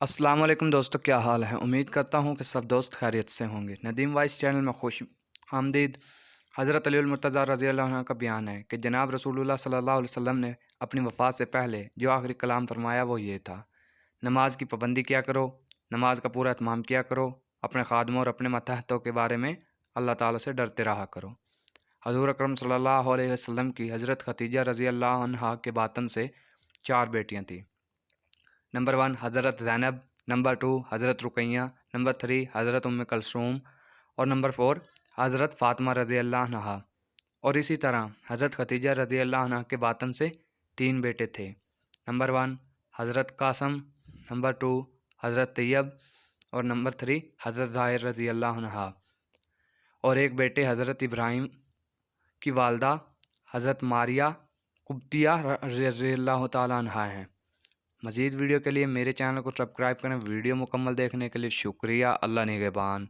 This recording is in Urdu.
السلام علیکم دوستو، کیا حال ہے؟ امید کرتا ہوں کہ سب دوست خیریت سے ہوں گے۔ ندیم وائس چینل میں خوش آمدید۔ حضرت علی المرتضیٰ رضی اللہ عنہ کا بیان ہے کہ جناب رسول اللہ صلی اللہ علیہ وسلم نے اپنی وفات سے پہلے جو آخری کلام فرمایا وہ یہ تھا: نماز کی پابندی کیا کرو، نماز کا پورا اہتمام کیا کرو، اپنے خادموں اور اپنے ماتحتوں کے بارے میں اللہ تعالیٰ سے ڈرتے رہا کرو۔ حضور اکرم صلی اللہ علیہ وسلم کی حضرت خدیجہ رضی اللہ عنہا کے باطن سے 4 بیٹیاں تھیں۔ نمبر 1 حضرت زینب، نمبر 2 حضرت رقیہ، نمبر 3 حضرت ام کلثوم اور نمبر 4 حضرت فاطمہ رضی اللہ عنہا۔ اور اسی طرح حضرت خدیجہ رضی اللہ عنہ کے باطن سے 3 بیٹے تھے۔ نمبر 1 حضرت قاسم، نمبر 2 حضرت طیب اور نمبر 3 حضرت ظاہر رضی اللہ عنہا۔ اور ایک بیٹے حضرت ابراہیم کی والدہ حضرت ماریہ قبطیہ رضی اللہ تعالیٰ عنہا ہیں۔ مزید ویڈیو کے لیے میرے چینل کو سبسکرائب کریں۔ ویڈیو مکمل دیکھنے کے لیے شکریہ۔ اللہ نگہبان۔